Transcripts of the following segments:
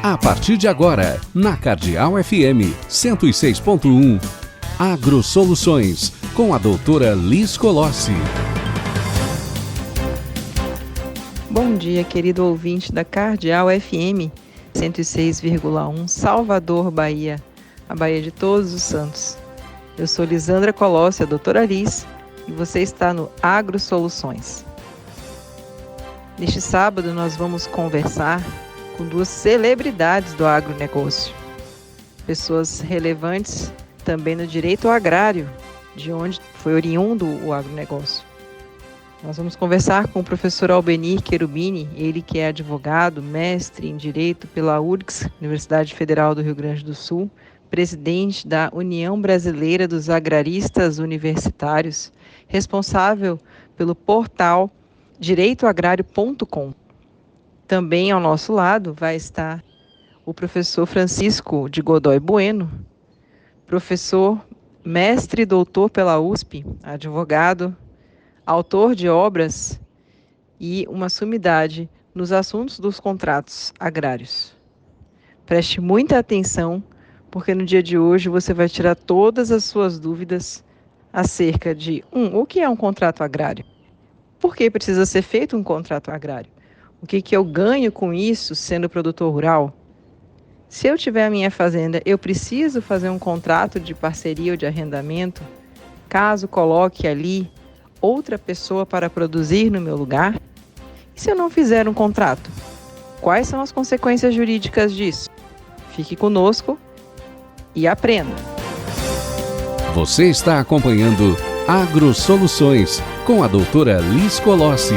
A partir de agora, na Cardeal FM 106.1, Agrosoluções, com a doutora Liz Colossi. Bom dia, querido ouvinte da Cardeal FM 106,1, Salvador, Bahia, a Bahia de Todos os Santos. Eu sou Lisandra Colossi, a doutora Liz, e você está no Agrosoluções. Neste sábado, nós vamos conversar com duas celebridades do agronegócio, pessoas relevantes também no direito agrário, de onde foi oriundo o agronegócio. Nós vamos conversar com o professor Albenir Cherubini, ele que é advogado, mestre em Direito pela URGS, Universidade Federal do Rio Grande do Sul, presidente da União Brasileira dos Agraristas Universitários, responsável pelo portal direitoagrario.com. Também ao nosso lado vai estar o professor Francisco de Godoy Bueno, professor, mestre e doutor pela USP, advogado, autor de obras e uma sumidade nos assuntos dos contratos agrários. Preste muita atenção, porque no dia de hoje você vai tirar todas as suas dúvidas acerca de o que é um contrato agrário? Por que precisa ser feito um contrato agrário? O que eu ganho com isso sendo produtor rural? Se eu tiver a minha fazenda, eu preciso fazer um contrato de parceria ou de arrendamento, caso coloque ali outra pessoa para produzir no meu lugar? E se eu não fizer um contrato? Quais são as consequências jurídicas disso? Fique conosco e aprenda. Você está acompanhando Agrosoluções, com a doutora Liz Colossi.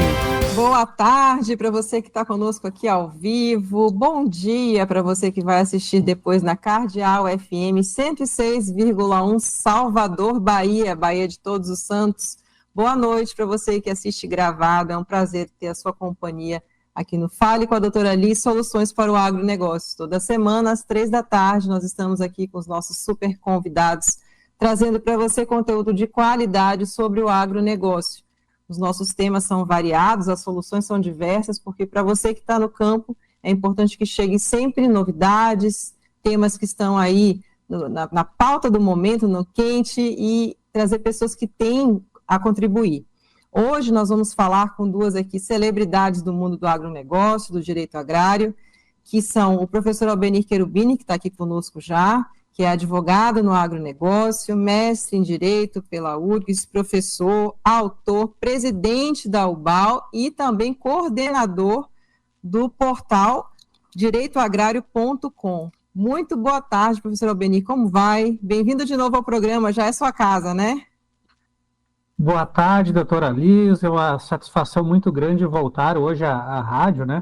Boa tarde para você que está conosco aqui ao vivo. Bom dia para você que vai assistir depois na Cardeal FM 106,1 Salvador, Bahia, Bahia de Todos os Santos. Boa noite para você que assiste gravado. É um prazer ter a sua companhia aqui no Fale com a doutora Liz, Soluções para o Agronegócio. Toda semana, às 15h, nós estamos aqui com os nossos super convidados, trazendo para você conteúdo de qualidade sobre o agronegócio. Os nossos temas são variados, as soluções são diversas, porque para você que está no campo, é importante que cheguem sempre novidades, temas que estão aí na pauta do momento, no quente, e trazer pessoas que têm a contribuir. Hoje nós vamos falar com duas aqui celebridades do mundo do agronegócio, do direito agrário, que são o professor Albenir Cherubini, que está aqui conosco já, que é advogado no agronegócio, mestre em Direito pela URGS, professor, autor, presidente da UBAL e também coordenador do portal direitoagrario.com. Muito boa tarde, professor Albenir, como vai? Bem-vindo de novo ao programa, já é sua casa, né? Boa tarde, doutora Liz, é uma satisfação muito grande voltar hoje à rádio, né?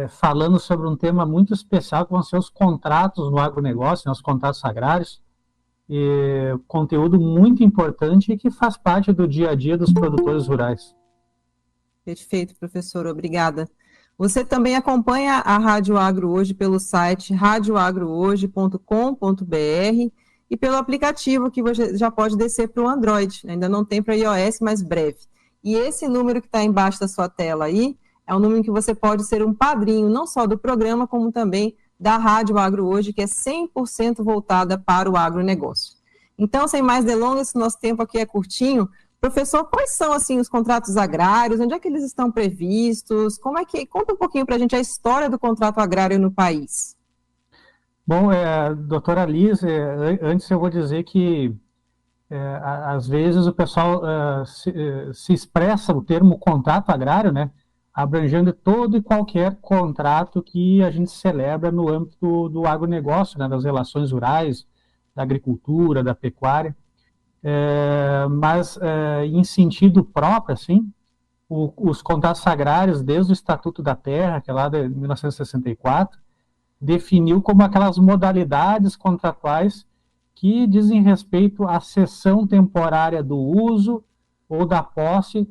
Falando sobre um tema muito especial, que vão ser os contratos no agronegócio, né, os contratos agrários, e conteúdo muito importante e que faz parte do dia a dia dos produtores rurais. Perfeito, professor, obrigada. Você também acompanha a Rádio Agro Hoje pelo site radioagrohoje.com.br e pelo aplicativo que você já pode descer para o Android, ainda não tem para iOS, mas breve. E esse número que está embaixo da sua tela aí, é um número em que você pode ser um padrinho, não só do programa, como também da Rádio Agro Hoje, que é 100% voltada para o agronegócio. Então, sem mais delongas, nosso tempo aqui é curtinho. Professor, quais são, assim, os contratos agrários? Onde é que eles estão previstos? Conta um pouquinho para a gente a história do contrato agrário no país. Bom, doutora Liz, antes eu vou dizer que, às vezes, o pessoal se expressa o termo contrato agrário, né? Abrangendo todo e qualquer contrato que a gente celebra no âmbito do agronegócio, né, das relações rurais, da agricultura, da pecuária, mas em sentido próprio, assim, os contratos agrários, desde o Estatuto da Terra, que é lá de 1964, definiu como aquelas modalidades contratuais que dizem respeito à cessão temporária do uso ou da posse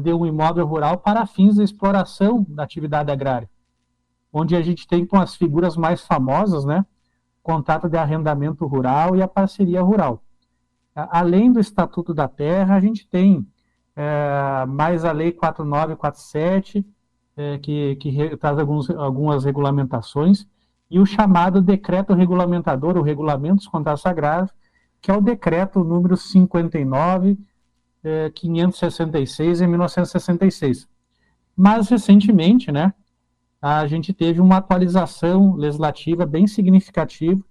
de um imóvel rural para fins de exploração da atividade agrária, onde a gente tem com as figuras mais famosas, né, contrato de arrendamento rural e a parceria rural. Além do Estatuto da Terra, a gente tem mais a Lei 4947, que traz algumas regulamentações, e o chamado decreto regulamentador, o regulamento dos contratos agrários, que é o decreto número 59, 566, em 1966. Mas, recentemente, né, a gente teve uma atualização legislativa bem significativa,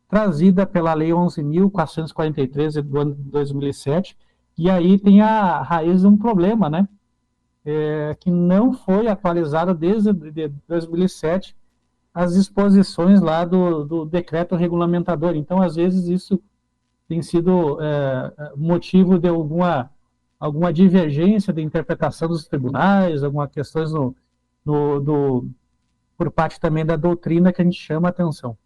trazida pela Lei 11.443 do ano de 2007, e aí tem a raiz de um problema, né, que não foi atualizada desde 2007 as disposições lá do decreto regulamentador. Então, às vezes, isso tem sido motivo de alguma divergência de interpretação dos tribunais, algumas questões por parte também da doutrina que a gente chama a atenção.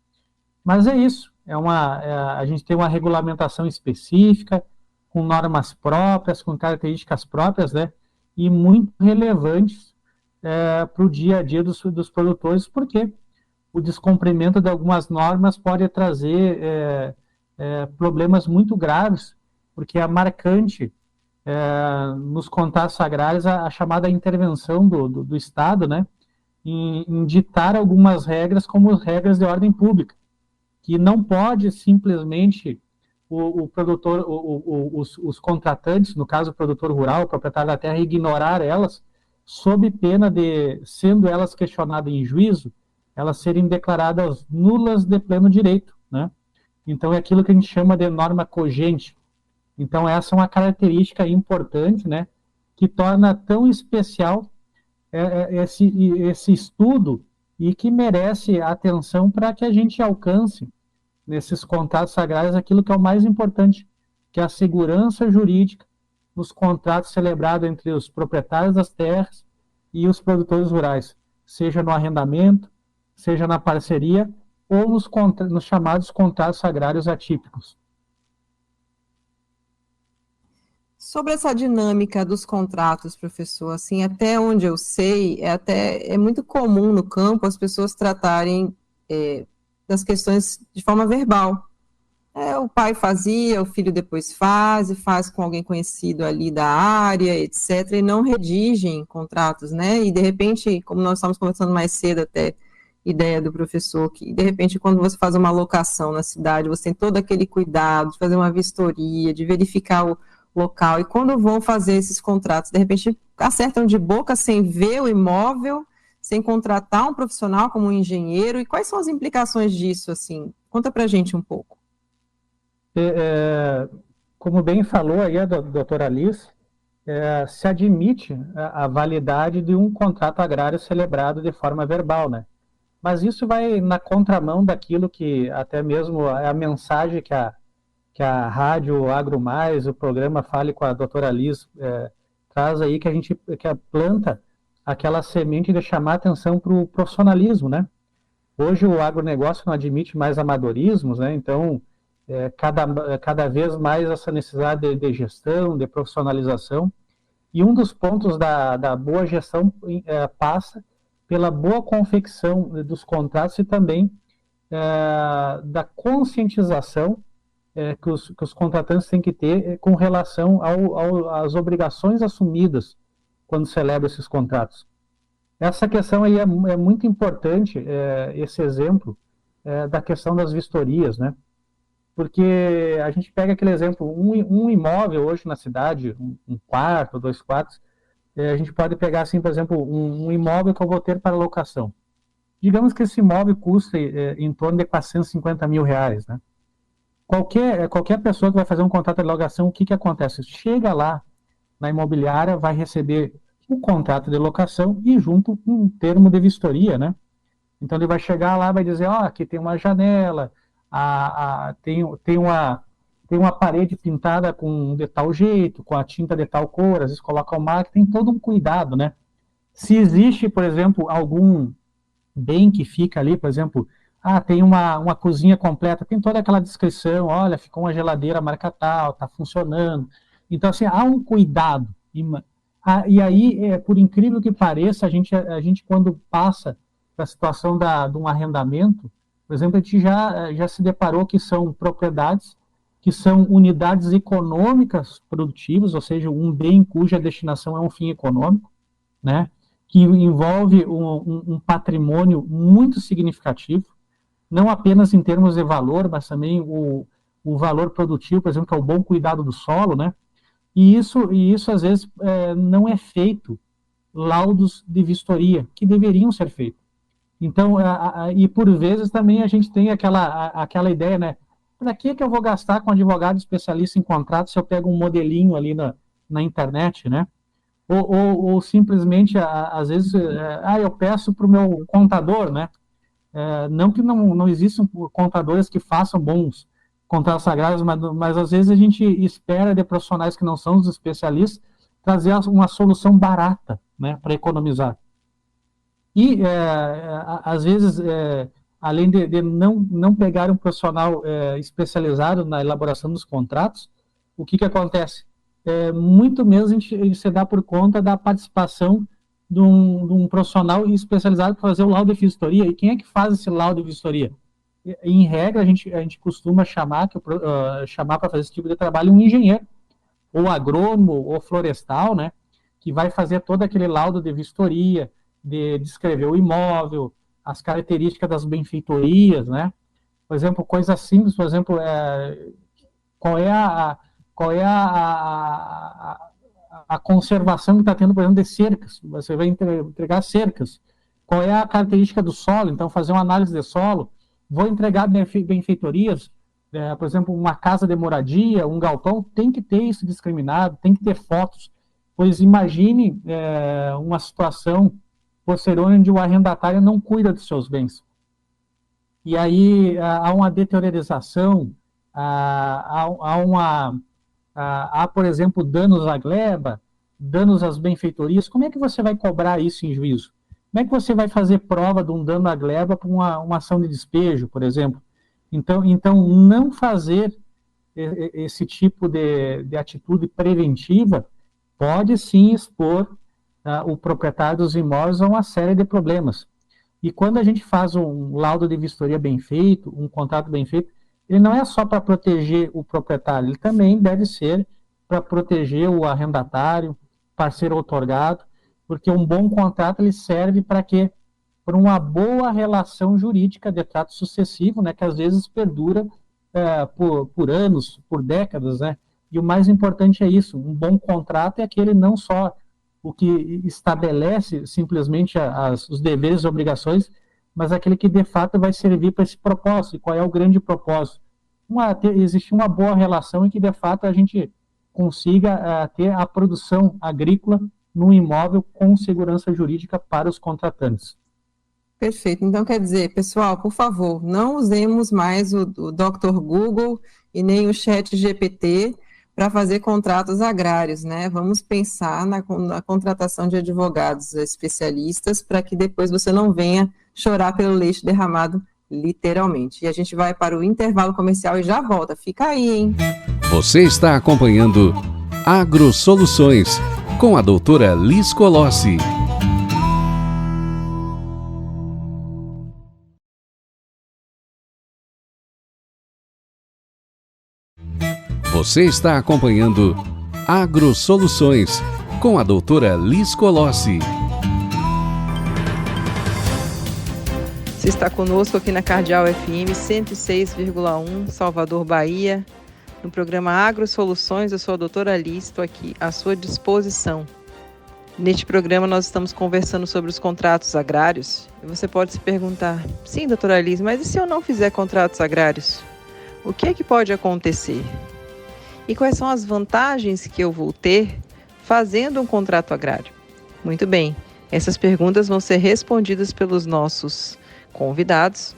Mas é isso, a gente tem uma regulamentação específica, com normas próprias, com características próprias, né, e muito relevantes para o dia a dia dos produtores, porque o descumprimento de algumas normas pode trazer problemas muito graves, porque é marcante nos contratos agrários a chamada intervenção do Estado, né, em ditar algumas regras como regras de ordem pública, que não pode simplesmente o produtor, os contratantes, no caso o produtor rural, o proprietário da terra, ignorar elas, sob pena de, sendo elas questionadas em juízo, elas serem declaradas nulas de pleno direito, né? Então é aquilo que a gente chama de norma cogente. Então essa é uma característica importante, né, que torna tão especial esse estudo e que merece atenção para que a gente alcance nesses contratos agrários aquilo que é o mais importante, que é a segurança jurídica nos contratos celebrados entre os proprietários das terras e os produtores rurais, seja no arrendamento, seja na parceria ou nos chamados contratos agrários atípicos. Sobre essa dinâmica dos contratos, professor, assim, até onde eu sei, é muito comum no campo as pessoas tratarem das questões de forma verbal. O pai fazia, o filho depois faz com alguém conhecido ali da área, etc., e não redigem contratos, né? E, de repente, como nós estávamos conversando mais cedo até, ideia do professor, que, de repente, quando você faz uma locação na cidade, você tem todo aquele cuidado de fazer uma vistoria, de verificar o local, e quando vão fazer esses contratos, de repente, acertam de boca sem ver o imóvel, sem contratar um profissional como um engenheiro, e quais são as implicações disso, assim? Conta pra gente um pouco. Como bem falou aí a doutora Alice, se admite a validade de um contrato agrário celebrado de forma verbal, né? Mas isso vai na contramão daquilo que até mesmo é a mensagem que a Rádio Agro Mais, o programa Fale com a doutora Alice, traz aí, que a planta aquela semente de chamar atenção para o profissionalismo, né? Hoje o agronegócio não admite mais amadorismos, né? Então, cada vez mais essa necessidade de gestão, de profissionalização. E um dos pontos da boa gestão passa pela boa confecção dos contratos e também da conscientização que os contratantes têm que ter com relação às obrigações assumidas quando celebra esses contratos. Essa questão aí é muito importante, esse exemplo da questão das vistorias, né? Porque a gente pega aquele exemplo, um imóvel hoje na cidade, um quarto, 2 quartos, a gente pode pegar, assim, por exemplo, um imóvel que eu vou ter para locação. Digamos que esse imóvel custa em torno de R$450 mil, né? Qualquer pessoa que vai fazer um contrato de locação, o que acontece? Chega lá na imobiliária, vai receber um contrato de locação e junto um termo de vistoria, né? Então ele vai chegar lá, vai dizer, aqui tem uma janela, tem uma parede pintada de tal jeito, com a tinta de tal cor, às vezes coloca o marco, tem todo um cuidado, né? Se existe, por exemplo, algum bem que fica ali, por exemplo, tem uma cozinha completa, tem toda aquela descrição, olha, ficou uma geladeira marca tal, está funcionando. Então, assim, há um cuidado. E aí, por incrível que pareça, a gente quando passa para a situação de um arrendamento, por exemplo, a gente já se deparou que são propriedades, que são unidades econômicas produtivas, ou seja, um bem cuja destinação é um fim econômico, né? que envolve um patrimônio muito significativo, não apenas em termos de valor, mas também o valor produtivo, por exemplo, que é o bom cuidado do solo, né? E isso às vezes não é feito laudos de vistoria, que deveriam ser feitos. Então, e por vezes também a gente tem aquela ideia, né? Para que eu vou gastar com advogado especialista em contrato se eu pego um modelinho ali na internet, né? Ou simplesmente, às vezes, eu peço para o meu contador, né? Não que não existam contadores que façam bons contratos agrários, mas às vezes a gente espera de profissionais que não são os especialistas trazer uma solução barata, né, para economizar. E, às vezes, além de não pegar um profissional especializado na elaboração dos contratos, o que acontece? Muito menos a gente se dá por conta da participação de um profissional especializado para fazer o laudo de vistoria. E quem é que faz esse laudo de vistoria? Em regra, a gente costuma chamar para fazer esse tipo de trabalho um engenheiro, ou agrônomo, ou florestal, né, que vai fazer todo aquele laudo de vistoria, de descrever o imóvel, as características das benfeitorias, né? Por exemplo, coisas simples, por exemplo, qual é a conservação que está tendo, por exemplo, de cercas. Você vai entregar cercas. Qual é a característica do solo? Então, fazer uma análise de solo. Vou entregar benfeitorias, por exemplo, uma casa de moradia, um galpão, tem que ter isso discriminado, tem que ter fotos. Pois imagine uma situação posterior onde o arrendatário não cuida dos seus bens. E aí há uma deteriorização, há, por exemplo, danos à gleba, danos às benfeitorias. Como é que você vai cobrar isso em juízo? Como é que você vai fazer prova de um dano à gleba para uma ação de despejo, por exemplo? Então não fazer esse tipo de atitude preventiva pode sim expor o proprietário dos imóveis a uma série de problemas. E quando a gente faz um laudo de vistoria bem feito, um contrato bem feito, ele não é só para proteger o proprietário, ele também deve ser para proteger o arrendatário, parceiro outorgado, porque um bom contrato ele serve para quê? Para uma boa relação jurídica de trato sucessivo, né, que às vezes perdura por anos, por décadas, né? E o mais importante é isso, um bom contrato é aquele não só o que estabelece simplesmente os deveres e obrigações, mas aquele que de fato vai servir para esse propósito. E qual é o grande propósito? Existe uma boa relação em que de fato a gente consiga ter a produção agrícola num imóvel com segurança jurídica para os contratantes. Perfeito. Então, quer dizer, pessoal, por favor, não usemos mais o Dr. Google e nem o Chat GPT para fazer contratos agrários, né? Vamos pensar na contratação de advogados especialistas para que depois você não venha chorar pelo leite derramado, literalmente. E a gente vai para o intervalo comercial e já volta. Fica aí, hein? Você está acompanhando AgroSoluções com a doutora Liz Colossi. Você está acompanhando AgroSoluções com a doutora Liz Colossi. Você está conosco aqui na Cardeal FM 106,1, Salvador, Bahia, no programa AgroSoluções. Eu sou a doutora Liz, estou aqui à sua disposição. Neste programa nós estamos conversando sobre os contratos agrários. E você pode se perguntar, sim, doutora Liz, mas e se eu não fizer contratos agrários? O que é que pode acontecer? E quais são as vantagens que eu vou ter fazendo um contrato agrário? Muito bem, essas perguntas vão ser respondidas pelos nossos convidados,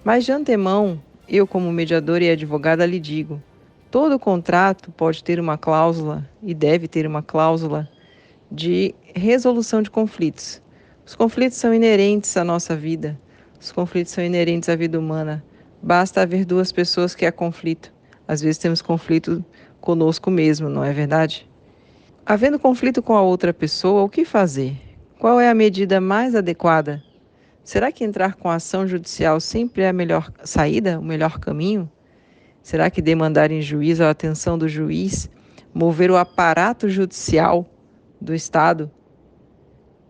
mas de antemão, eu como mediadora e advogada lhe digo, todo contrato pode ter uma cláusula e deve ter uma cláusula de resolução de conflitos. Os conflitos são inerentes à nossa vida, os conflitos são inerentes à vida humana. Basta haver duas pessoas que há conflito. Às vezes temos conflito conosco mesmo, não é verdade? Havendo conflito com a outra pessoa, o que fazer? Qual é a medida mais adequada? Será que entrar com ação judicial sempre é a melhor saída, o melhor caminho? Será que demandar em juízo a atenção do juiz, mover o aparato judicial do Estado,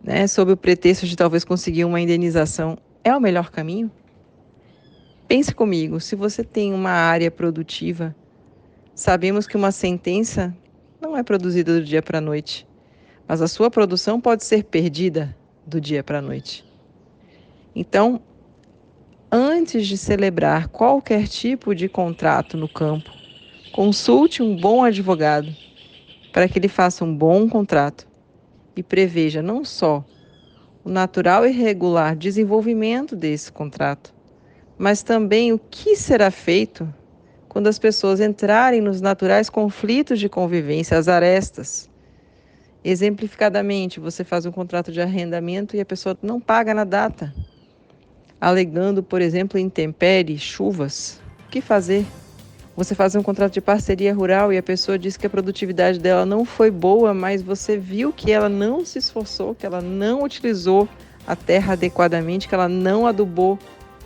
né, sob o pretexto de talvez conseguir uma indenização, é o melhor caminho? Pense comigo, se você tem uma área produtiva, sabemos que uma sentença não é produzida do dia para a noite, mas a sua produção pode ser perdida do dia para a noite. Então, antes de celebrar qualquer tipo de contrato no campo, consulte um bom advogado para que ele faça um bom contrato e preveja não só o natural e regular desenvolvimento desse contrato, mas também o que será feito quando as pessoas entrarem nos naturais conflitos de convivência, as arestas. Exemplificadamente, você faz um contrato de arrendamento e a pessoa não paga na data, alegando, por exemplo, intempéries, chuvas. O que fazer? Você faz um contrato de parceria rural e a pessoa diz que a produtividade dela não foi boa, mas você viu que ela não se esforçou, que ela não utilizou a terra adequadamente, que ela não adubou.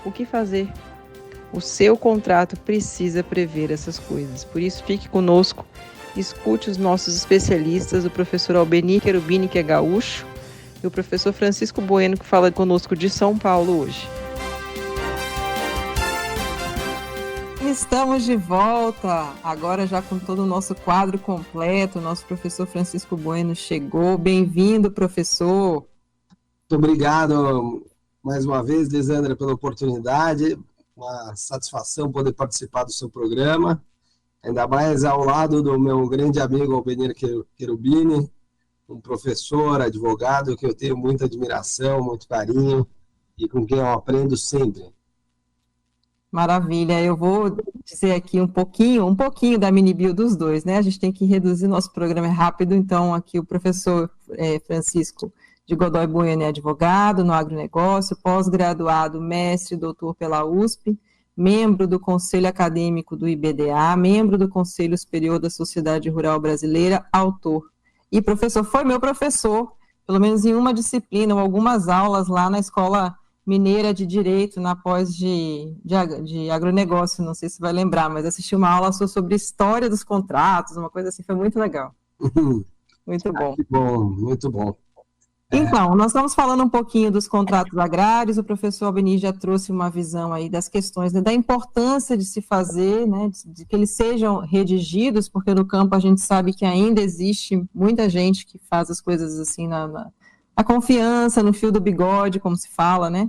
O que fazer? O seu contrato precisa prever essas coisas. Por isso, fique conosco, escute os nossos especialistas, o professor Albeni Cherubini, que é gaúcho, e o professor Francisco Bueno, que fala conosco de São Paulo hoje. Estamos de volta, agora já com todo o nosso quadro completo. O nosso professor Francisco Bueno chegou. Bem-vindo, professor. Muito obrigado mais uma vez, Lisandra, pela oportunidade. Uma satisfação poder participar do seu programa, ainda mais ao lado do meu grande amigo Albeni Cherubini, um professor, advogado que eu tenho muita admiração, muito carinho e com quem eu aprendo sempre. Maravilha, eu vou dizer aqui um pouquinho da mini-bio dos dois, né? A gente tem que reduzir nosso programa rápido, então aqui o professor Francisco de Godoy Bueno é advogado no agronegócio, pós-graduado, mestre, doutor pela USP, membro do Conselho Acadêmico do IBDA, membro do Conselho Superior da Sociedade Rural Brasileira, autor. E professor, foi meu professor, pelo menos em uma disciplina ou algumas aulas lá na Escola Mineira de Direito, na pós de agronegócio, não sei se vai lembrar, mas assisti uma aula sobre história dos contratos, uma coisa assim, foi muito legal. Muito bom. Que bom, muito bom. Então, nós estamos falando um pouquinho dos contratos agrários, o professor Albeni já trouxe uma visão aí das questões, né, da importância de se fazer, né, de que eles sejam redigidos, porque no campo a gente sabe que ainda existe muita gente que faz as coisas assim na confiança, no fio do bigode, como se fala, né?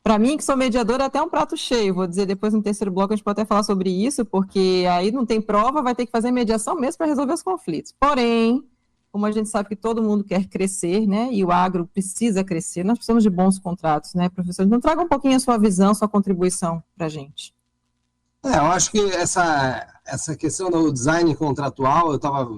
Para mim, que sou mediadora, é até um prato cheio, vou dizer depois no terceiro bloco, a gente pode até falar sobre isso, porque aí não tem prova, vai ter que fazer mediação mesmo para resolver os conflitos. Porém, como a gente sabe que todo mundo quer crescer, né, e o agro precisa crescer, nós precisamos de bons contratos, né, professor? Então, traga um pouquinho a sua visão, sua contribuição para a gente. Eu acho que essa questão do design contratual, eu estava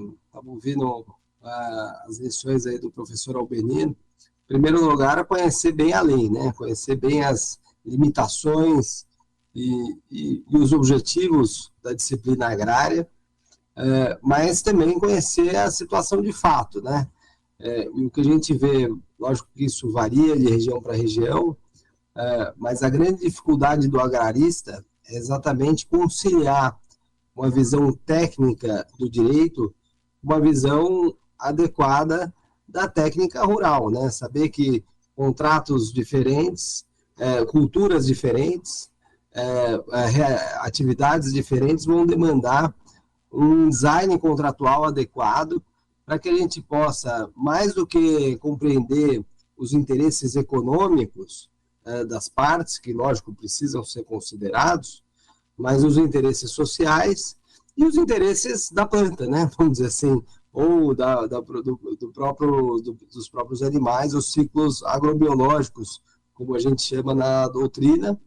ouvindo as lições aí do professor Albeni. Em primeiro lugar, é conhecer bem a lei, né, conhecer bem as limitações e os objetivos da disciplina agrária, mas também conhecer a situação de fato, né? E o que a gente vê, lógico que isso varia de região para região, mas a grande dificuldade do agrarista é exatamente conciliar uma visão técnica do direito com uma visão adequada da técnica rural, né? Saber que contratos diferentes, culturas diferentes, atividades diferentes vão demandar um design contratual adequado para que a gente possa, mais do que compreender os interesses econômicos das partes, que, lógico, precisam ser considerados, mas os interesses sociais e os interesses da planta, né? Vamos dizer assim, ou dos próprios animais, os ciclos agrobiológicos, como a gente chama na doutrina,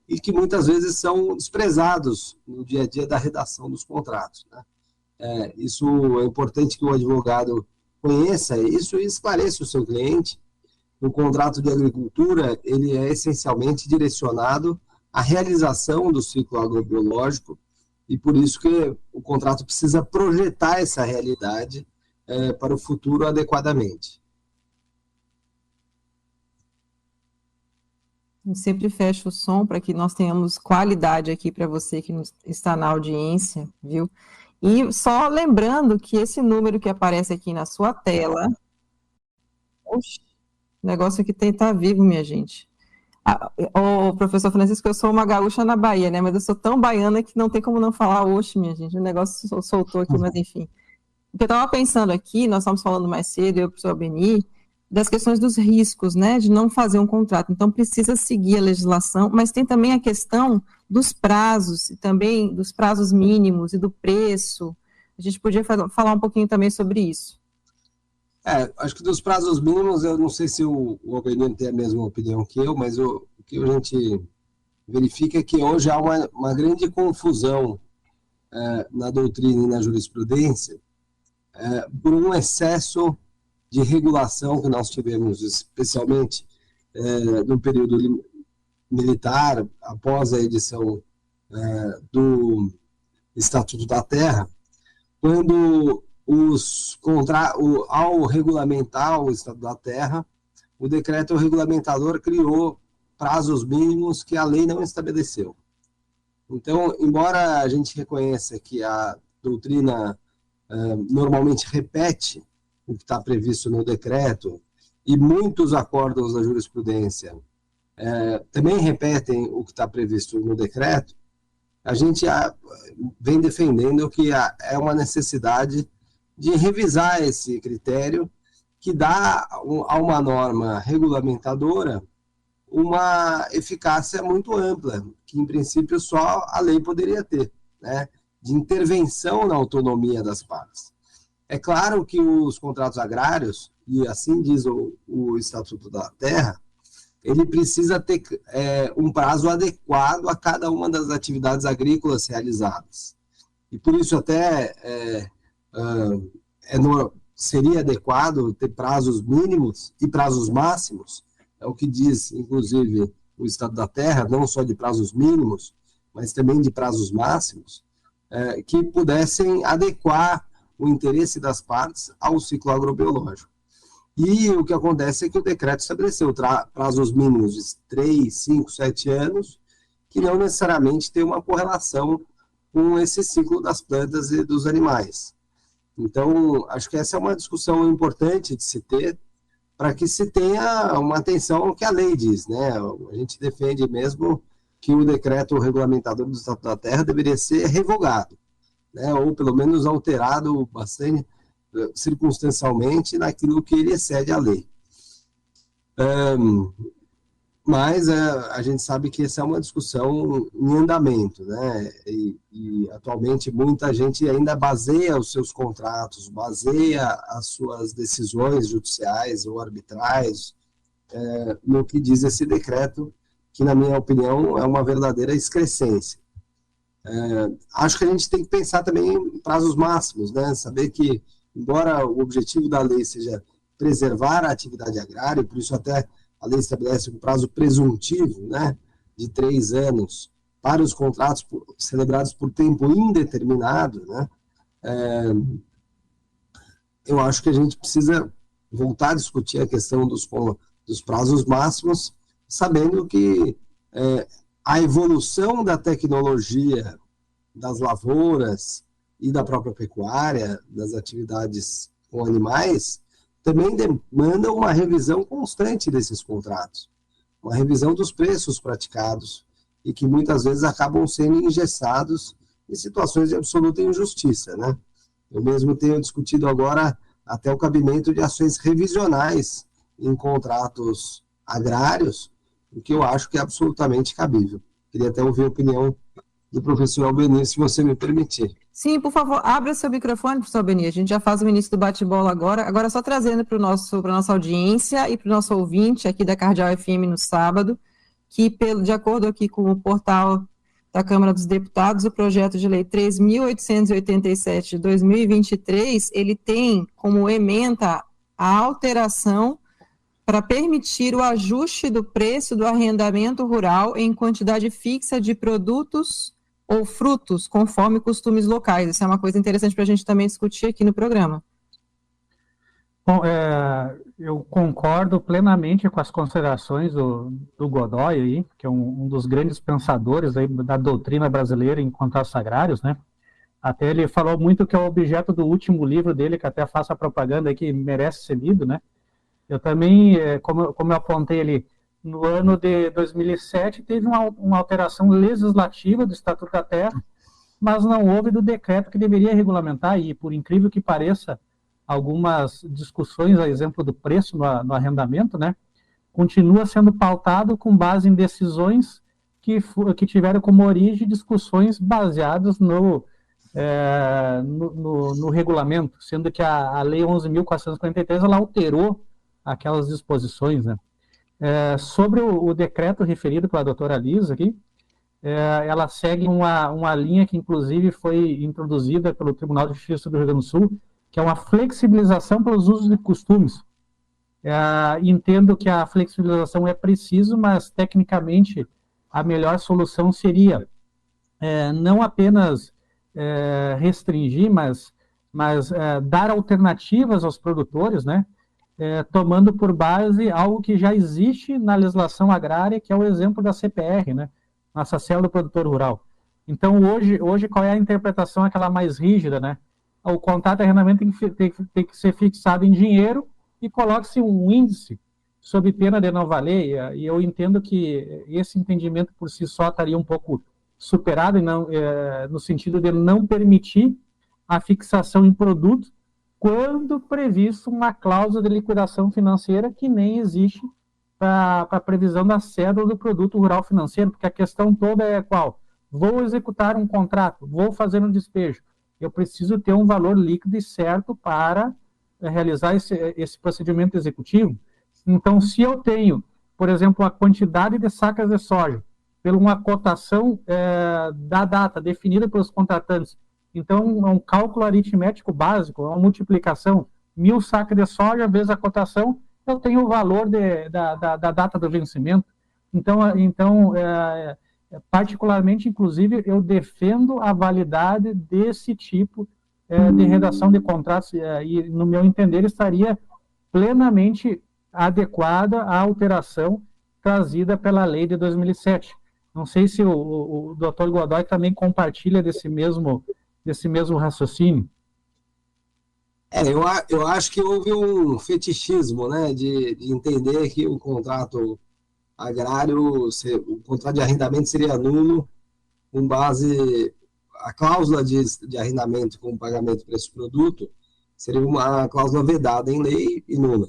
e que muitas vezes são desprezados no dia a dia da redação dos contratos, né? Isso é importante que o advogado conheça isso e esclareça o seu cliente. O contrato de agricultura, ele é essencialmente direcionado à realização do ciclo agrobiológico e por isso que o contrato precisa projetar essa realidade para o futuro adequadamente. Eu sempre fecho o som para que nós tenhamos qualidade aqui para você que está na audiência, viu? E só lembrando que esse número que aparece aqui na sua tela, O negócio aqui tá vivo, minha gente. O professor Francisco, eu sou uma gaúcha na Bahia, né? Mas eu sou tão baiana que não tem como não falar oxe, minha gente. O negócio soltou aqui, mas enfim. O que eu estava pensando aqui, nós estávamos falando mais cedo, eu e o professor Beni, das questões dos riscos, né? De não fazer um contrato. Então, precisa seguir a legislação, mas tem também a questão dos prazos, e também dos prazos mínimos e do preço. A gente podia falar um pouquinho também sobre isso. Acho que dos prazos mínimos, eu não sei se o Albenino tem a mesma opinião que eu, mas o que a gente verifica é que hoje há uma grande confusão na doutrina e na jurisprudência por um excesso de regulação que nós tivemos, especialmente no período militar, após a edição do Estatuto da Terra, quando ao regulamentar o Estatuto da Terra, o decreto regulamentador criou prazos mínimos que a lei não estabeleceu. Então, embora a gente reconheça que a doutrina normalmente repete o que está previsto no decreto, e muitos acordos da jurisprudência também repetem o que está previsto no decreto, a gente vem defendendo que é uma necessidade de revisar esse critério que dá a uma norma regulamentadora uma eficácia muito ampla, que em princípio só a lei poderia ter, né, de intervenção na autonomia das partes. É claro que os contratos agrários, e assim diz o Estatuto da Terra, ele precisa ter um prazo adequado a cada uma das atividades agrícolas realizadas. E por isso até seria adequado ter prazos mínimos e prazos máximos, é o que diz, inclusive, o Estado da Terra, não só de prazos mínimos, mas também de prazos máximos, que pudessem adequar o interesse das partes ao ciclo agrobiológico. E o que acontece é que o decreto estabeleceu prazos mínimos de 3, 5, 7 anos, que não necessariamente tem uma correlação com esse ciclo das plantas e dos animais. Então, acho que essa é uma discussão importante de se ter, para que se tenha uma atenção ao que a lei diz, né? A gente defende mesmo que o decreto regulamentador do Estatuto da Terra deveria ser revogado, né? Ou pelo menos alterado bastante circunstancialmente naquilo que ele excede a lei. Mas a gente sabe que essa é uma discussão em andamento, né? E atualmente muita gente ainda baseia os seus contratos, baseia as suas decisões judiciais ou arbitrais no que diz esse decreto, que na minha opinião é uma verdadeira excrescência. Acho que a gente tem que pensar também em prazos máximos, né? Saber que, embora o objetivo da lei seja preservar a atividade agrária, por isso até a lei estabelece um prazo presuntivo, né, de 3 anos para os contratos celebrados por tempo indeterminado, né, eu acho que a gente precisa voltar a discutir a questão dos prazos máximos, sabendo que a evolução da tecnologia das lavouras e da própria pecuária, das atividades com animais, também demanda uma revisão constante desses contratos, uma revisão dos preços praticados e que muitas vezes acabam sendo engessados em situações de absoluta injustiça, né? Eu mesmo tenho discutido agora até o cabimento de ações revisionais em contratos agrários, o que eu acho que é absolutamente cabível. Queria até ouvir a opinião do professor Albeni, se você me permitir. Sim, por favor, abra seu microfone, professor Albeni. A gente já faz o início do bate-bola agora. Agora só trazendo para a nossa audiência e para o nosso ouvinte aqui da Cardeal FM no sábado, que de acordo aqui com o portal da Câmara dos Deputados, o projeto de lei 3.887 de 2023, ele tem como ementa a alteração para permitir o ajuste do preço do arrendamento rural em quantidade fixa de produtos ou frutos, conforme costumes locais. Isso é uma coisa interessante para a gente também discutir aqui no programa. Bom, eu concordo plenamente com as considerações do Godoy, aí, que é um dos grandes pensadores aí da doutrina brasileira em contratos agrários, né? Até ele falou muito que é o objeto do último livro dele, que até faço a propaganda aí, que merece ser lido, né? Eu também, como eu apontei ali, no ano de 2007 teve uma alteração legislativa do Estatuto da Terra, mas não houve do decreto que deveria regulamentar, e por incrível que pareça, algumas discussões, a exemplo do preço no arrendamento, né, continua sendo pautado com base em decisões que tiveram como origem discussões baseadas no regulamento, sendo que a Lei 11.443 ela alterou aquelas disposições, né? Sobre o decreto referido pela doutora Lisa aqui, ela segue uma linha que, inclusive, foi introduzida pelo Tribunal de Justiça do Rio Grande do Sul, que é uma flexibilização pelos usos e costumes. Entendo que a flexibilização é preciso, mas, tecnicamente, a melhor solução seria não apenas restringir, mas dar alternativas aos produtores, né? Tomando por base algo que já existe na legislação agrária, que é o exemplo da CPR, né? Nossa Célula do Produtor Rural. Então, hoje qual é a interpretação aquela mais rígida, né? O contrato de arrendamento tem que ser fixado em dinheiro e coloque-se um índice sob pena de não valer, e eu entendo que esse entendimento por si só estaria um pouco superado, e não, no sentido de não permitir a fixação em produto quando previsto uma cláusula de liquidação financeira que nem existe para a previsão da cédula do produto rural financeiro, porque a questão toda é qual? Vou executar um contrato, vou fazer um despejo, eu preciso ter um valor líquido e certo para realizar esse procedimento executivo. Então, se eu tenho, por exemplo, a quantidade de sacas de soja, pela uma cotação da data definida pelos contratantes, então é um cálculo aritmético básico, é uma multiplicação, 1.000 sacas de soja vezes a cotação, eu tenho o valor da data do vencimento. Então particularmente, inclusive, eu defendo a validade desse tipo de redação de contratos, e, no meu entender, estaria plenamente adequada à alteração trazida pela lei de 2007. Não sei se o Dr. Godoy também compartilha desse mesmo raciocínio. Eu acho que houve um fetichismo, né, de entender que o contrato agrário, o contrato de arrendamento seria nulo com base a cláusula de arrendamento com pagamento por esse produto seria uma cláusula vedada em lei e nula.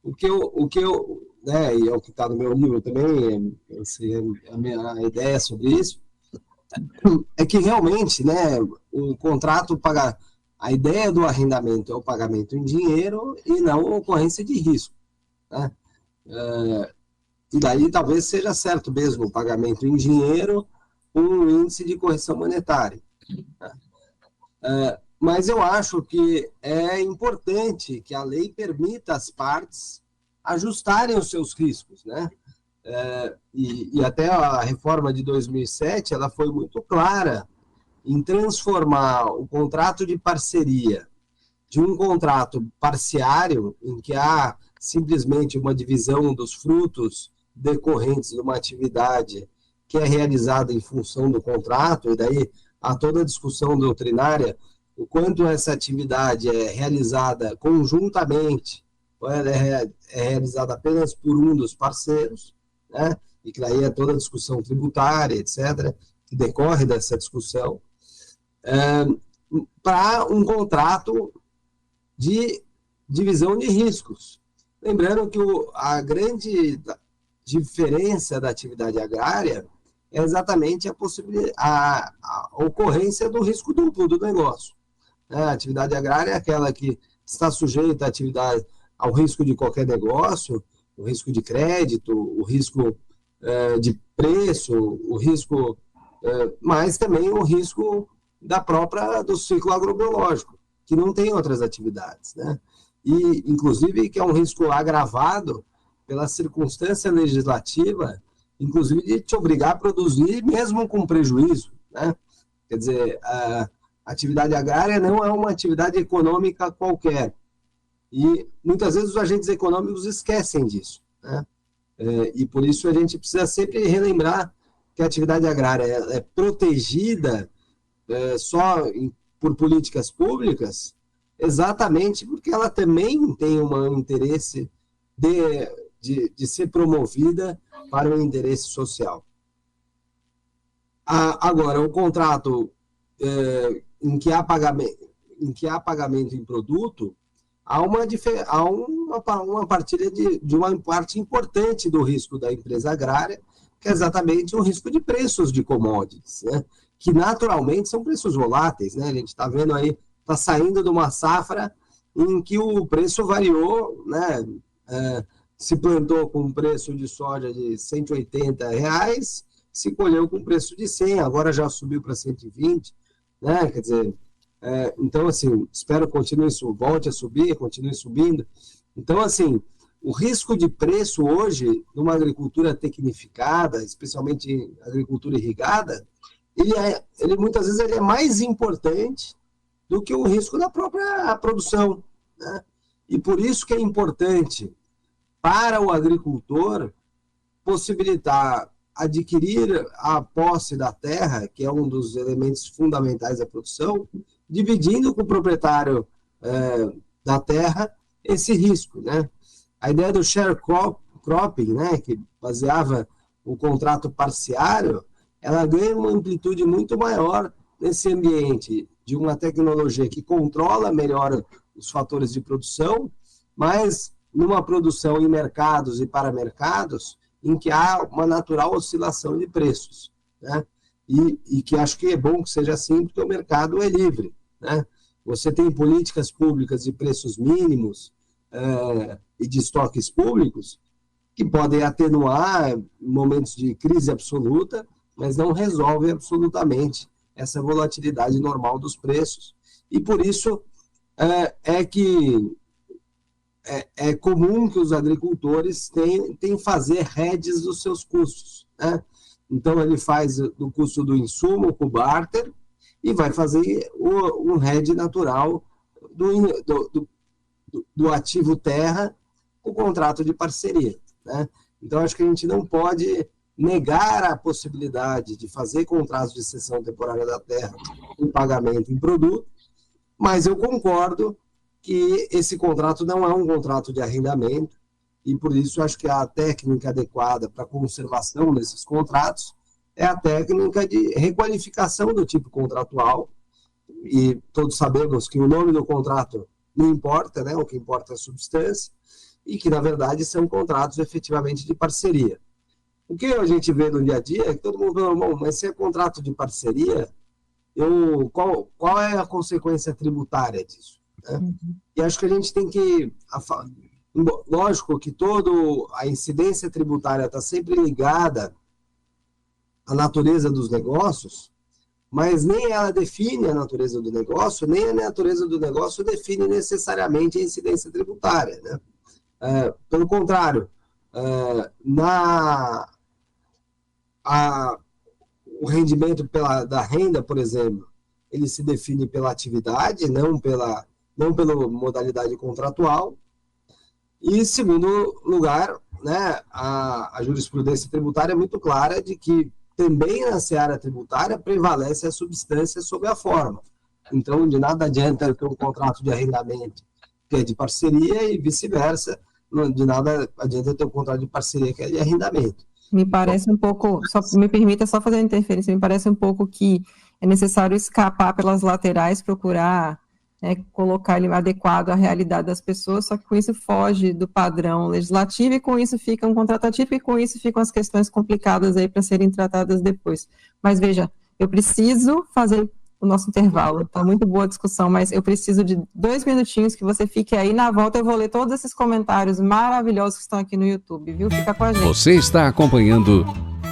O que eu né, e é o que está no meu livro também, a minha ideia sobre isso, é que realmente, né, o contrato paga. A ideia do arrendamento é o pagamento em dinheiro e não a ocorrência de risco, né? E daí talvez seja certo mesmo o pagamento em dinheiro com um índice de correção monetária, né? Mas eu acho que é importante que a lei permita às partes ajustarem os seus riscos, né? E até a reforma de 2007 ela foi muito clara em transformar o contrato de parceria de um contrato parciário, em que há simplesmente uma divisão dos frutos decorrentes de uma atividade que é realizada em função do contrato, e daí há toda a discussão doutrinária, o quanto essa atividade é realizada conjuntamente, ou ela é realizada apenas por um dos parceiros, né? E que daí é toda a discussão tributária, etc., que decorre dessa discussão, para um contrato de divisão de riscos. Lembrando que a grande diferença da atividade agrária é exatamente a ocorrência do risco duplo do negócio. A atividade agrária é aquela que está sujeita ao risco de qualquer negócio, o risco de crédito, o risco de preço, o risco, mas também o risco do ciclo agrobiológico, que não tem outras atividades, né? E, inclusive, que é um risco agravado pela circunstância legislativa, inclusive de te obrigar a produzir mesmo com prejuízo, né? Quer dizer, a atividade agrária não é uma atividade econômica qualquer. E, muitas vezes, os agentes econômicos esquecem disso, né? E, por isso, a gente precisa sempre relembrar que a atividade agrária é protegida só por políticas públicas, exatamente porque ela também tem um interesse de ser promovida para o interesse social. Agora, o contrato em que há pagamento em produto, há uma partilha de uma parte importante do risco da empresa agrária, que é exatamente o risco de preços de commodities, né? Que naturalmente são preços voláteis, né? A gente está vendo aí, está saindo de uma safra em que o preço variou, né? Se plantou com um preço de soja de R$180, se colheu com preço de 100, agora já subiu para 120, né? Quer dizer, então, assim, espero que volte a subir, continue subindo. Então, assim, o risco de preço hoje, numa agricultura tecnificada, especialmente agricultura irrigada, ele muitas vezes ele é mais importante do que o risco da própria produção, né? E por isso que é importante para o agricultor possibilitar adquirir a posse da terra, que é um dos elementos fundamentais da produção, dividindo com o proprietário da terra esse risco, né? A ideia do sharecropping, né, que baseava o contrato parciário, ela ganha uma amplitude muito maior nesse ambiente de uma tecnologia que controla melhor os fatores de produção, mas numa produção em mercados e para mercados em que há uma natural oscilação de preços, né? E que acho que é bom que seja assim, porque o mercado é livre, né? Você tem políticas públicas de preços mínimos e de estoques públicos que podem atenuar momentos de crise absoluta, mas não resolvem absolutamente essa volatilidade normal dos preços. E por isso é comum que os agricultores tentem fazer hedges dos seus custos, né? Então, ele faz do custo do insumo com o barter e vai fazer um hedge natural do ativo terra com o contrato de parceria, né? Então, acho que a gente não pode negar a possibilidade de fazer contratos de cessão temporária da terra com pagamento em produto, mas eu concordo que esse contrato não é um contrato de arrendamento, e por isso acho que a técnica adequada para a conservação desses contratos é a técnica de requalificação do tipo contratual, e todos sabemos que o nome do contrato não importa, né? O que importa é a substância, e que, na verdade, são contratos efetivamente de parceria. O que a gente vê no dia a dia é que todo mundo fala, bom, mas se é contrato de parceria, qual é a consequência tributária disso, né? E acho que a gente tem que... Lógico que toda a incidência tributária está sempre ligada à natureza dos negócios, mas nem ela define a natureza do negócio, nem a natureza do negócio define necessariamente a incidência tributária, né? Pelo contrário, o rendimento da renda, por exemplo, ele se define pela atividade, não pela modalidade contratual. E, em segundo lugar, né, a jurisprudência tributária é muito clara de que também na seara tributária prevalece a substância sobre a forma. Então, de nada adianta ter um contrato de arrendamento que é de parceria e vice-versa, de nada adianta ter um contrato de parceria que é de arrendamento. Me parece um pouco, me permita só fazer uma interferência, me parece um pouco que é necessário escapar pelas laterais, procurar colocar ele adequado à realidade das pessoas, só que com isso foge do padrão legislativo e com isso fica um contrato atípico e com isso ficam as questões complicadas aí para serem tratadas depois. Mas veja, eu preciso fazer o nosso intervalo, está muito boa a discussão, mas eu preciso de 2 minutinhos que você fique aí, na volta eu vou ler todos esses comentários maravilhosos que estão aqui no YouTube, viu? Fica com a gente. Você está acompanhando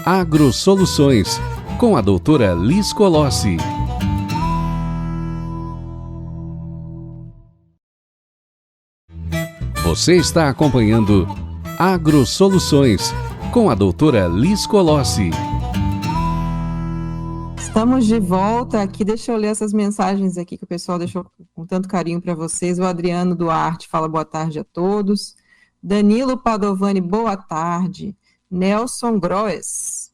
AgroSoluções com a doutora Liz Colossi. Você está acompanhando AgroSoluções com a doutora Liz Colossi. Estamos de volta aqui, deixa eu ler essas mensagens aqui que o pessoal deixou com tanto carinho para vocês. O Adriano Duarte fala boa tarde a todos. Danilo Padovani, boa tarde. Nelson Groes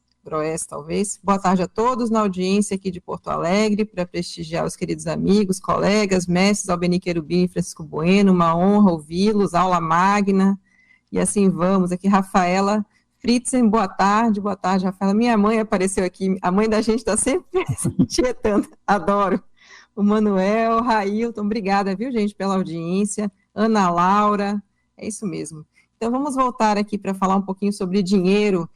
talvez, boa tarde a todos na audiência aqui de Porto Alegre, para prestigiar os queridos amigos, colegas, mestres Albeni Querubim e Francisco Bueno, uma honra ouvi-los, aula magna, E assim vamos. Aqui, Rafaela Fritzen, boa tarde, Rafaela. Minha mãe apareceu aqui, a mãe da gente está sempre tietando, adoro. O Manuel, Railton, obrigada, viu, gente, pela audiência. Ana Laura, é isso mesmo. Então, vamos voltar aqui para falar um pouquinho sobre dinheiro,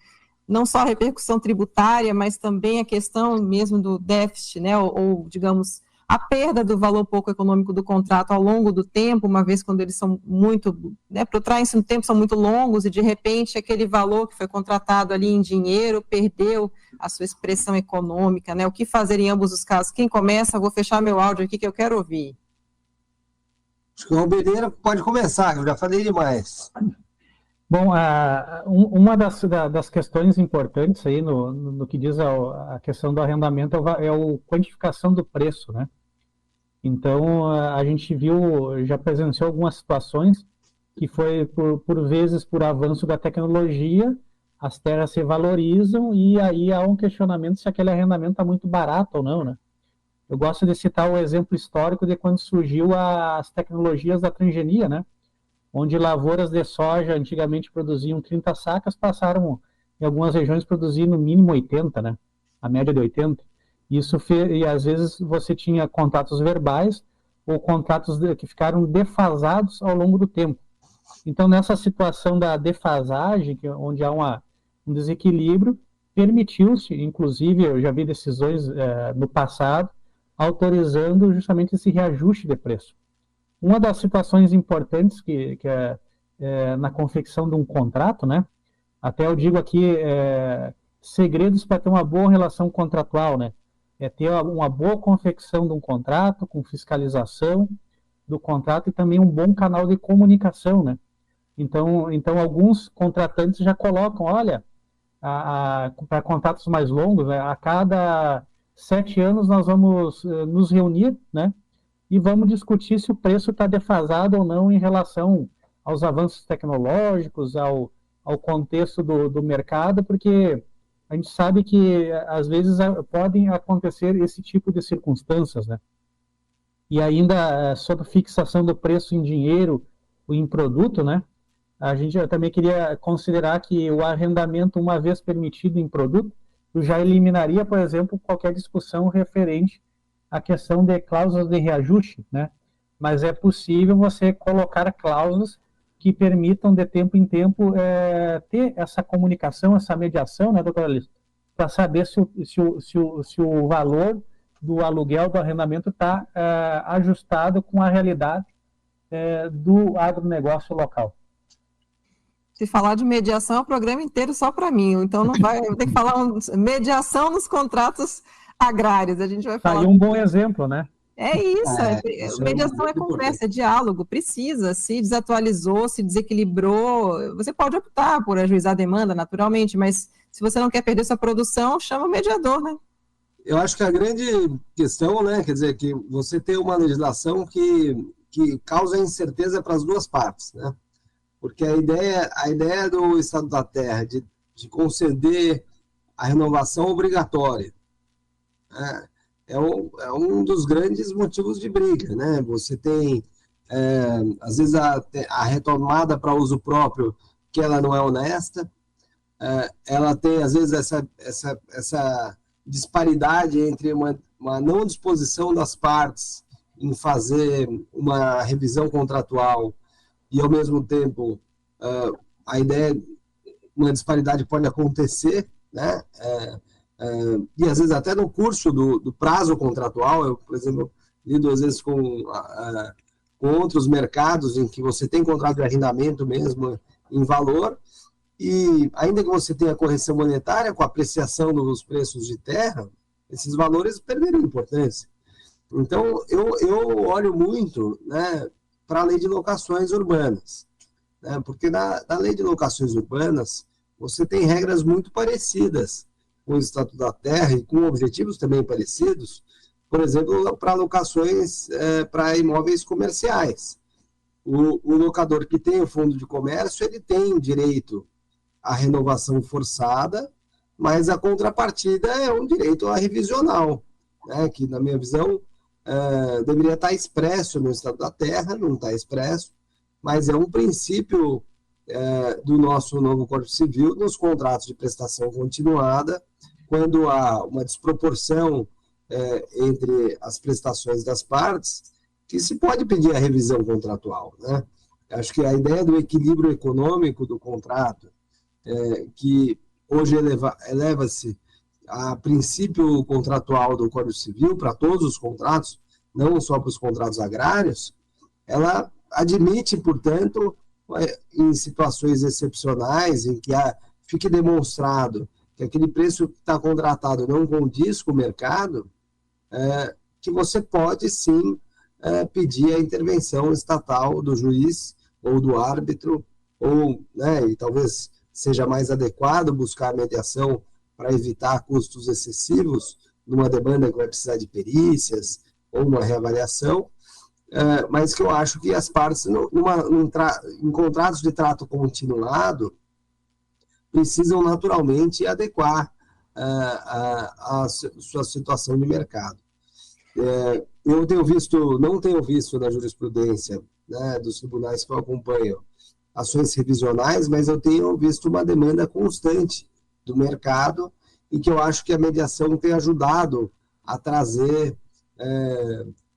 não só a repercussão tributária, mas também a questão mesmo do déficit, né, ou digamos, a perda do valor pouco econômico do contrato ao longo do tempo, uma vez quando eles são muito, né, protraem-se no tempo, são muito longos, e de repente aquele valor que foi contratado ali em dinheiro perdeu a sua expressão econômica, né? O que fazer em ambos os casos? Quem começa? Vou fechar meu áudio aqui que eu quero ouvir. Acho que o Albeneira pode começar, eu já falei demais. Bom, uma das questões importantes aí no que diz a questão do arrendamento é a quantificação do preço, né? Então, a gente já presenciou algumas situações que foi, por vezes, por avanço da tecnologia, as terras se valorizam e aí há um questionamento se aquele arrendamento está muito barato ou não, né? Eu gosto de citar o exemplo histórico de quando surgiu as tecnologias da transgenia, né? Onde lavouras de soja antigamente produziam 30 sacas, passaram em algumas regiões a produzir no mínimo 80, né? A média de 80. E às vezes você tinha contratos verbais ou contratos que ficaram defasados ao longo do tempo. Então, nessa situação da defasagem, onde há um desequilíbrio, permitiu-se, inclusive, eu já vi decisões no passado, autorizando justamente esse reajuste de preço. Uma das situações importantes que é na confecção de um contrato, né? Até eu digo aqui, segredos para ter uma boa relação contratual, né? É ter uma boa confecção de um contrato, com fiscalização do contrato e também um bom canal de comunicação, né? Então alguns contratantes já colocam, olha, para contratos mais longos, né, a cada 7 anos nós vamos nos reunir, né? E vamos discutir se o preço está defasado ou não em relação aos avanços tecnológicos, ao contexto do mercado, porque a gente sabe que, às vezes, podem acontecer esse tipo de circunstâncias, né? E ainda, sobre fixação do preço em dinheiro ou em produto, né? Eu também queria considerar que o arrendamento, uma vez permitido em produto, já eliminaria, por exemplo, qualquer discussão referente a questão de cláusulas de reajuste, né? Mas é possível você colocar cláusulas que permitam, de tempo em tempo, ter essa comunicação, essa mediação, né, doutora Alice, para saber se o valor do aluguel, do arrendamento está ajustado com a realidade do agronegócio local. Se falar de mediação, é o programa inteiro só para mim, então não vai, eu tenho que falar mediação nos contratos agrários, a gente vai falar... Tá aí um bom exemplo, né? É isso, mediação é conversa, é diálogo, precisa, se desatualizou, se desequilibrou, você pode optar por ajuizar a demanda, naturalmente, mas se você não quer perder sua produção, chama o mediador, né? Eu acho que a grande questão, né, quer dizer, que você tem uma legislação que causa incerteza para as duas partes, né? Porque a ideia do Estado da Terra de conceder a renovação obrigatória é um dos grandes motivos de briga, né? Você tem, às vezes, a retomada para uso próprio, que ela não é honesta, ela tem, às vezes, essa disparidade entre uma não disposição das partes em fazer uma revisão contratual e, ao mesmo tempo, a ideia, uma disparidade pode acontecer, né? E, às vezes, até no curso do prazo contratual, eu, por exemplo, lido, às vezes, com outros mercados em que você tem contrato de arrendamento mesmo em valor, e ainda que você tenha correção monetária com a apreciação dos preços de terra, esses valores perderam importância. Então, eu olho muito, né, para a lei de locações urbanas, né, porque na lei de locações urbanas você tem regras muito parecidas com o Estatuto da Terra e com objetivos também parecidos, por exemplo, para locações para imóveis comerciais. O locador que tem o fundo de comércio, ele tem direito à renovação forçada, mas a contrapartida é um direito à revisional, né, que, na minha visão, deveria estar expresso no Estado da Terra, não está expresso, mas é um princípio do nosso novo Código Civil nos contratos de prestação continuada, quando há uma desproporção entre as prestações das partes, que se pode pedir a revisão contratual, né? Acho que a ideia do equilíbrio econômico do contrato, que hoje eleva-se a princípio contratual do Código Civil para todos os contratos, não só para os contratos agrários, ela admite, portanto, em situações excepcionais, em que fique demonstrado que aquele preço que está contratado não condiz com o mercado, que você pode, sim, pedir a intervenção estatal do juiz ou do árbitro, ou, né, e talvez seja mais adequado buscar a mediação para evitar custos excessivos numa demanda que vai precisar de perícias ou uma reavaliação, mas que eu acho que as partes, em contratos de trato continuado, precisam naturalmente adequar a sua situação de mercado. Eu não tenho visto na jurisprudência, né, dos tribunais que eu acompanho ações revisionais, mas eu tenho visto uma demanda constante do mercado e que eu acho que a mediação tem ajudado a trazer,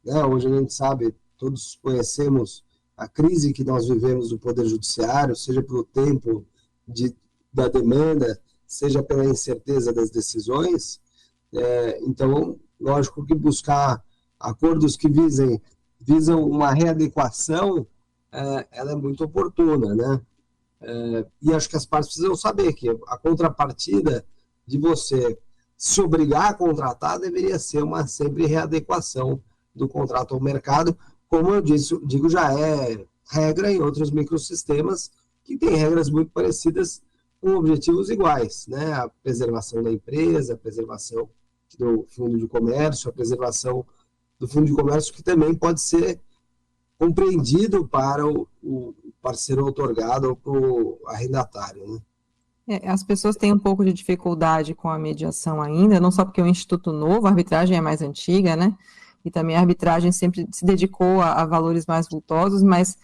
né, hoje a gente sabe, todos conhecemos a crise que nós vivemos do Poder Judiciário, seja pelo tempo da demanda, seja pela incerteza das decisões. Então, lógico que buscar acordos que visam uma readequação, ela é muito oportuna, né? E acho que as partes precisam saber que a contrapartida de você se obrigar a contratar deveria ser uma sempre readequação do contrato ao mercado, como eu digo, já é regra em outros microsistemas que têm regras muito parecidas com objetivos iguais, né? A preservação da empresa, a preservação do fundo de comércio, a preservação do fundo de comércio, que também pode ser compreendido para o parceiro outorgado ou para o arrendatário, né? As pessoas têm um pouco de dificuldade com a mediação ainda, não só porque é um instituto novo, a arbitragem é mais antiga, né? E também a arbitragem sempre se dedicou a valores mais vultosos, mas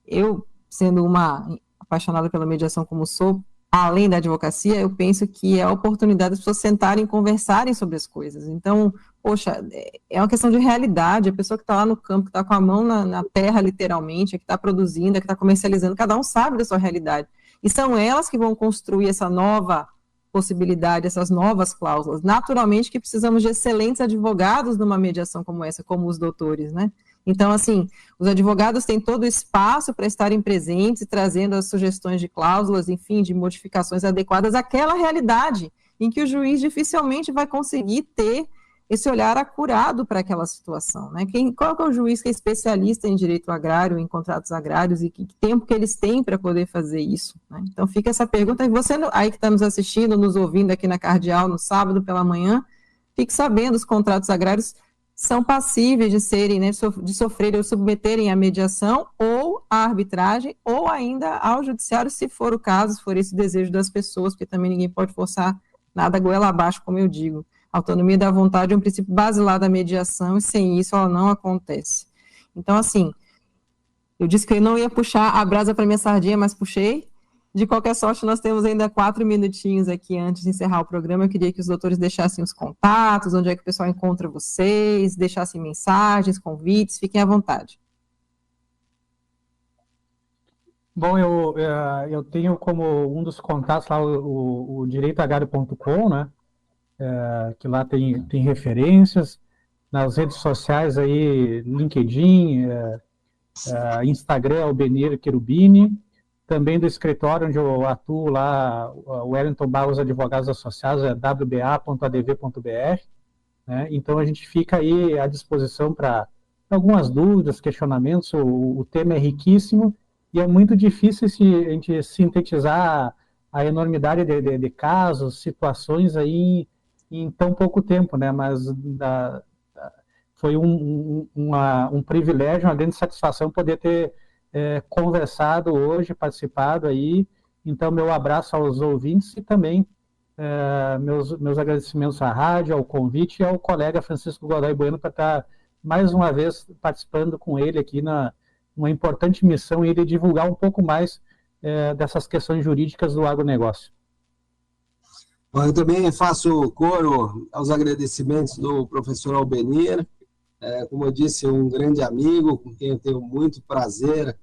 eu, sendo uma apaixonada pela mediação como sou, além da advocacia, eu penso que é a oportunidade das pessoas sentarem e conversarem sobre as coisas. Então, poxa, é uma questão de realidade, a pessoa que está lá no campo, que está com a mão na terra, literalmente, a que está produzindo, a que está comercializando, cada um sabe da sua realidade. E são elas que vão construir essa nova possibilidade, essas novas cláusulas. Naturalmente que precisamos de excelentes advogados numa mediação como essa, como os doutores, né? Então, assim, os advogados têm todo o espaço para estarem presentes e trazendo as sugestões de cláusulas, enfim, de modificações adequadas àquela realidade em que o juiz dificilmente vai conseguir ter esse olhar acurado para aquela situação, né? Qual que é o juiz que é especialista em direito agrário, em contratos agrários, e que tempo que eles têm para poder fazer isso, né? Então fica essa pergunta, e você aí que está nos assistindo, nos ouvindo aqui na Cardeal no sábado pela manhã, fique sabendo, os contratos agrários são passíveis de serem, né, de sofrerem ou submeterem à mediação ou à arbitragem, ou ainda ao judiciário, se for o caso, se for esse o desejo das pessoas, porque também ninguém pode forçar nada goela abaixo, como eu digo. A autonomia da vontade é um princípio basilar da mediação, e sem isso ela não acontece. Então, assim, eu disse que eu não ia puxar a brasa para minha sardinha, mas puxei. De qualquer sorte, nós temos ainda 4 minutinhos aqui antes de encerrar o programa. Eu queria que os doutores deixassem os contatos, onde é que o pessoal encontra vocês, deixassem mensagens, convites, fiquem à vontade. Bom, eu tenho como um dos contatos lá o direitoagrário.com, né? Que lá tem referências, nas redes sociais aí, LinkedIn, Instagram, Albenir Cherubini, também do escritório onde eu atuo lá, o Wellington Barros Advogados Associados, é wba.adv.br, né? Então a gente fica aí à disposição para algumas dúvidas, questionamentos. O tema é riquíssimo e é muito difícil a gente sintetizar a enormidade de casos, situações aí em tão pouco tempo, né? Mas foi um privilégio, uma grande satisfação poder ter conversado hoje, participado aí. Então, meu abraço aos ouvintes e também meus agradecimentos à rádio, ao convite e ao colega Francisco Godoy Bueno para estar mais uma vez participando com ele aqui numa importante missão, e ele divulgar um pouco mais dessas questões jurídicas do agronegócio. Eu também faço coro aos agradecimentos do professor Albenir, como eu disse, um grande amigo com quem eu tenho muito prazer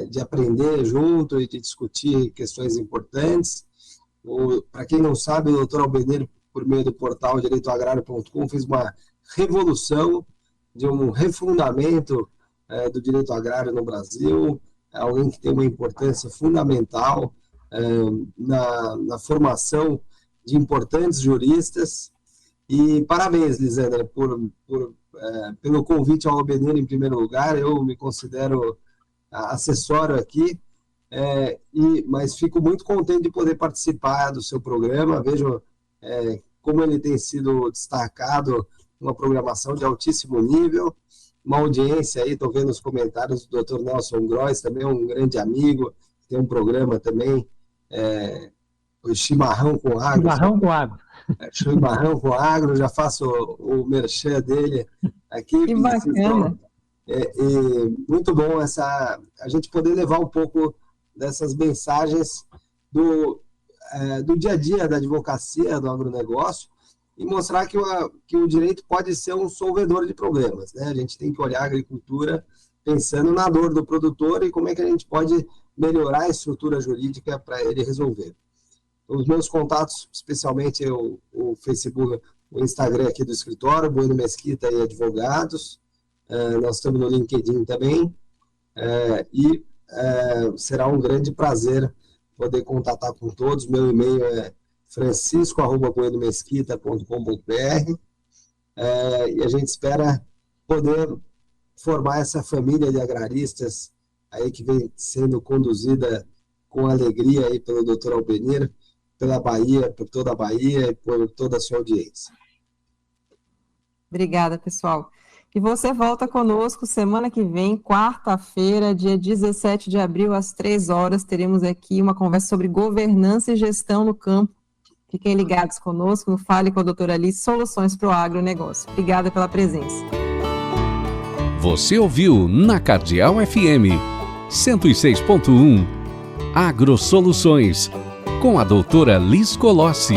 de aprender junto e de discutir questões importantes. Para quem não sabe, o doutor Albenir, por meio do portal direitoagrario.com, fez uma revolução de um refundamento do direito agrário no Brasil, alguém que tem uma importância fundamental na formação de importantes juristas. E parabéns, Lisandra, pelo convite ao Albenir em primeiro lugar. Eu me considero acessório aqui, mas fico muito contente de poder participar do seu programa. Vejo como ele tem sido destacado, uma programação de altíssimo nível, uma audiência aí, estou vendo os comentários do Dr. Nelson Gross, também um grande amigo, tem um programa também, o Chimarrão com Agro. Chimarrão com Agro. Chimarrão com Agro, já faço o merchan dele aqui. Que bacana. Muito bom a gente poder levar um pouco dessas mensagens do dia a dia da advocacia, do agronegócio, e mostrar que o direito pode ser um solvedor de problemas, né? A gente tem que olhar a agricultura pensando na dor do produtor e como é que a gente pode melhorar a estrutura jurídica para ele resolver. Os meus contatos, especialmente o Facebook, o Instagram aqui do escritório, Bueno Mesquita e Advogados, nós estamos no LinkedIn também, e será um grande prazer poder contatar com todos. Meu e-mail é francisco@buenomesquita.com.br, e a gente espera poder formar essa família de agraristas aí que vem sendo conduzida com alegria aí pelo Dr. Albenir, pela Bahia, por toda a Bahia e por toda a sua audiência. Obrigada, pessoal. E você volta conosco semana que vem, quarta-feira, dia 17 de abril, às 3 horas. Teremos aqui uma conversa sobre governança e gestão no campo. Fiquem ligados conosco no Fale com a doutora Alice, Soluções para o Agronegócio. Obrigada pela presença. Você ouviu na Cardeal FM 106.1 Agrosoluções, com a doutora Liz Colossi.